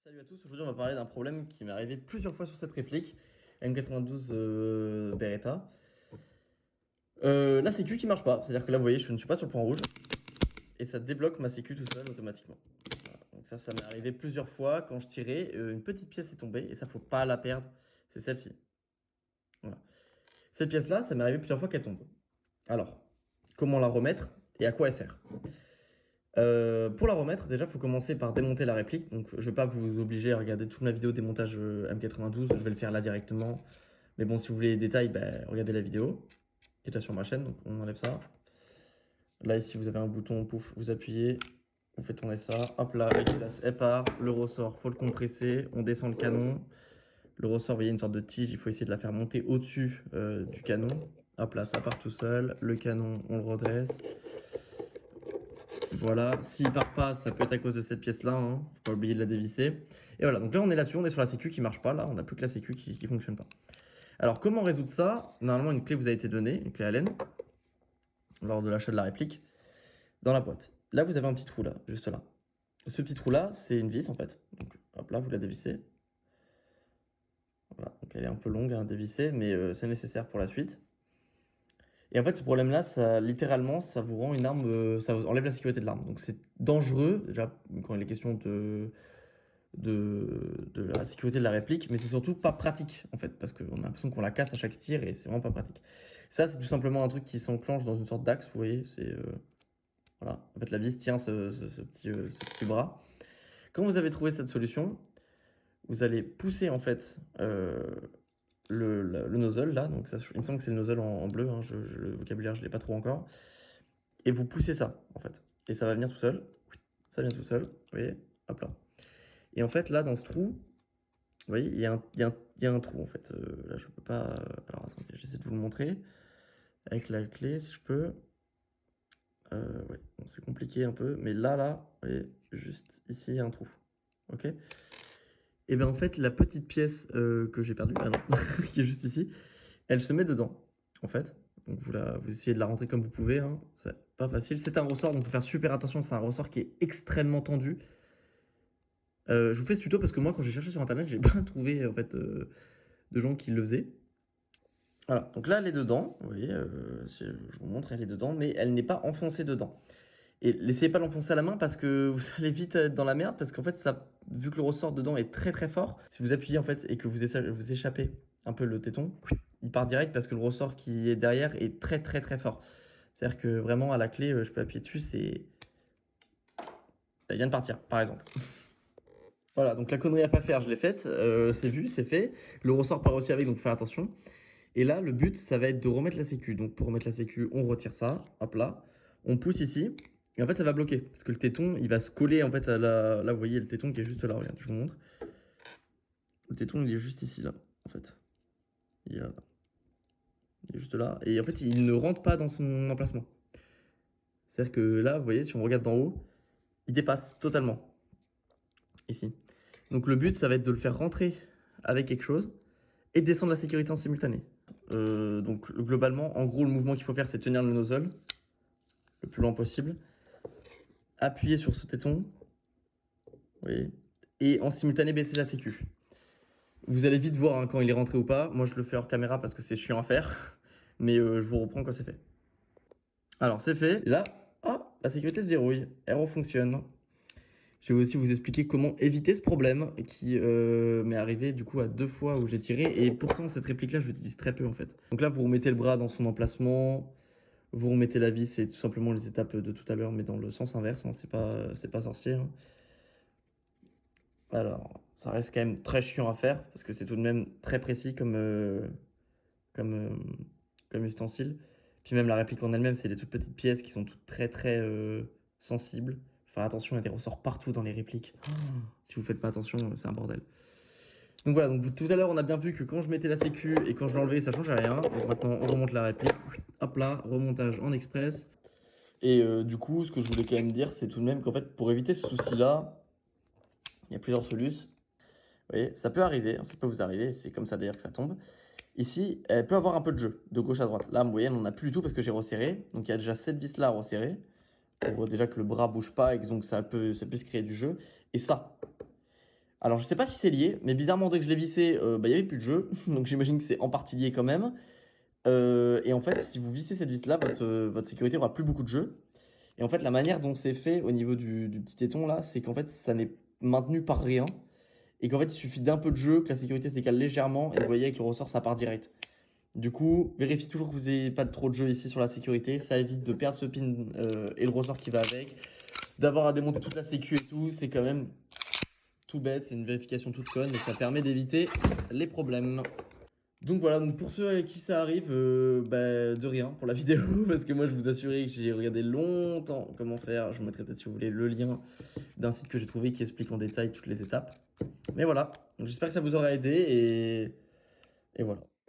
Salut à tous, aujourd'hui on va parler d'un problème qui m'est arrivé plusieurs fois sur cette réplique, M92 Beretta. La sécu qui marche pas, c'est-à-dire que là vous voyez je ne suis pas sur le point rouge et ça débloque ma sécu tout seul automatiquement. Voilà. Donc ça m'est arrivé plusieurs fois quand je tirais, une petite pièce est tombée et ça faut pas la perdre, c'est celle-ci. Voilà. Cette pièce-là, ça m'est arrivé plusieurs fois qu'elle tombe. Alors, comment la remettre et à quoi elle sert? Pour la remettre, déjà, il faut commencer par démonter la réplique. Donc, je ne vais pas vous obliger à regarder toute ma vidéo démontage M92. Je vais le faire là directement. Mais bon, si vous voulez les détails, ben, regardez la vidéo qui est là sur ma chaîne. Donc, on enlève ça. Là, ici, vous avez un bouton, pouf, vous appuyez. Vous faites tourner ça. Hop là, la glace, elle part. Le ressort, faut le compresser. On descend le canon. Le ressort, vous voyez, une sorte de tige. Il faut essayer de la faire monter au-dessus du canon. Hop là, ça part tout seul. Le canon, on le redresse. Voilà, s'il part pas, ça peut être à cause de cette pièce-là, hein. Faut pas oublier de la dévisser. Et voilà, donc là on est là-dessus, on est sur la sécu qui marche pas, là, on n'a plus que la sécu qui fonctionne pas. Alors comment résoudre ça? Normalement une clé vous a été donnée, une clé Allen, lors de l'achat de la réplique, dans la boîte. Là vous avez un petit trou là, juste là. Ce petit trou-là, c'est une vis en fait. Donc hop là, vous la dévissez. Voilà, donc elle est un peu longue à dévisser, mais c'est nécessaire pour la suite. Et en fait, ce problème-là, ça, littéralement, ça vous rend une arme, ça vous enlève la sécurité de l'arme. Donc c'est dangereux, déjà, quand il est question de la sécurité de la réplique, mais c'est surtout pas pratique, en fait, parce qu'on a l'impression qu'on la casse à chaque tir et c'est vraiment pas pratique. Ça, c'est tout simplement un truc qui s'enclenche dans une sorte d'axe, vous voyez, c'est... voilà, en fait, la vis tient ce petit bras. Quand vous avez trouvé cette solution, vous allez pousser, en fait, le nozzle là, donc ça, il me semble que c'est le nozzle en bleu, hein, le vocabulaire je l'ai pas trop encore, et vous poussez ça en fait, et ça va venir tout seul, ça vient tout seul, vous voyez, hop là. Et en fait là dans ce trou, vous voyez, il y a un trou en fait, là je peux pas, alors attendez, j'essaie de vous le montrer, avec la clé si je peux, ouais, bon, c'est compliqué un peu, mais là, vous voyez, juste ici il y a un trou, ok. Et bien en fait la petite pièce que j'ai perdue, ah non, qui est juste ici, elle se met dedans, en fait. Donc vous essayez de la rentrer comme vous pouvez, hein. C'est pas facile. C'est un ressort, donc il faut faire super attention. C'est un ressort qui est extrêmement tendu. Je vous fais ce tuto parce que moi, quand j'ai cherché sur internet, j'ai pas trouvé en fait de gens qui le faisaient. Voilà, donc là, elle est dedans. Vous voyez, si je vous montre, elle est dedans, mais elle n'est pas enfoncée dedans. Et n'essayez pas de l'enfoncer à la main parce que vous allez vite être dans la merde parce qu'en fait, ça, vu que le ressort dedans est très très fort, si vous appuyez en fait et que vous échappez un peu le téton, il part direct parce que le ressort qui est derrière est très très très fort. C'est-à-dire que vraiment à la clé, je peux appuyer dessus, c'est... Ça vient de partir, par exemple. Voilà, donc la connerie à pas faire, je l'ai faite, c'est vu, c'est fait. Le ressort part aussi avec, donc faut faire attention. Et là, le but, ça va être de remettre la sécu. Donc pour remettre la sécu, on retire ça, hop là. On pousse ici. Et en fait, ça va bloquer. Parce que le téton, il va se coller en fait à la... Là, vous voyez le téton qui est juste là, regarde, je vous montre. Le téton, il est juste ici, là, en fait. Il est là. Il est juste là. Et en fait, il ne rentre pas dans son emplacement. C'est-à-dire que là, vous voyez, si on regarde d'en haut, il dépasse totalement. Ici. Donc le but, ça va être de le faire rentrer avec quelque chose et descendre la sécurité en simultané. Donc globalement, en gros, le mouvement qu'il faut faire, c'est tenir le nozzle le plus loin possible, appuyer sur ce téton, vous voyez, et en simultané baisser la sécu. Vous allez vite voir hein, quand il est rentré ou pas. Moi, je le fais hors caméra parce que c'est chiant à faire, mais je vous reprends quand c'est fait. Alors, c'est fait. Et là, ah, la sécurité se verrouille, elle refonctionne. Je vais aussi vous expliquer comment éviter ce problème qui m'est arrivé du coup à 2 fois où j'ai tiré et pourtant cette réplique là je l'utilise très peu en fait. Donc là vous remettez le bras dans son emplacement, vous remettez la vis et tout simplement les étapes de tout à l'heure mais dans le sens inverse, hein, c'est pas sorcier. Hein. Alors ça reste quand même très chiant à faire parce que c'est tout de même très précis comme ustensile. Puis même la réplique en elle-même c'est des toutes petites pièces qui sont toutes très sensibles. Faire attention, il y a des ressorts partout dans les répliques. Oh, si vous faites pas attention, c'est un bordel. Donc voilà, donc tout à l'heure, on a bien vu que quand je mettais la sécu et quand je l'enlevais, ça changeait rien. Donc maintenant, on remonte la réplique. Hop là, remontage en express. Et du coup, ce que je voulais quand même dire, c'est tout de même qu'en fait, pour éviter ce souci-là, il y a plusieurs solutions. Vous voyez, ça peut arriver, ça peut vous arriver, c'est comme ça d'ailleurs que ça tombe. Ici, elle peut avoir un peu de jeu, de gauche à droite. Là, vous voyez, on n'en a plus du tout parce que j'ai resserré. Donc il y a déjà cette vis-là à resserrer. Pour déjà que le bras bouge pas et que donc ça peut se créer du jeu. Et ça, Alors je sais pas si c'est lié, mais bizarrement dès que je l'ai vissé, bah, il y avait plus de jeu, donc j'imagine que c'est en partie lié quand même. Et en fait, si vous vissez cette vis là, votre sécurité aura plus beaucoup de jeu. Et en fait, la manière dont c'est fait au niveau du petit téton là, c'est qu'en fait, ça n'est maintenu par rien. Et qu'en fait, il suffit d'un peu de jeu, que la sécurité s'écale légèrement, et vous voyez avec le ressort, ça part direct. Du coup, vérifiez toujours que vous n'ayez pas trop de jeu ici sur la sécurité, ça évite de perdre ce pin et le ressort qui va avec. D'avoir à démonter toute la sécu et tout, c'est quand même tout bête, c'est une vérification toute conne, mais ça permet d'éviter les problèmes. Donc voilà, donc pour ceux avec qui ça arrive, bah, de rien pour la vidéo, parce que moi je vous assurais que j'ai regardé longtemps comment faire. Je vous mettrai peut-être si vous voulez le lien d'un site que j'ai trouvé qui explique en détail toutes les étapes. Mais voilà, donc j'espère que ça vous aura aidé et voilà.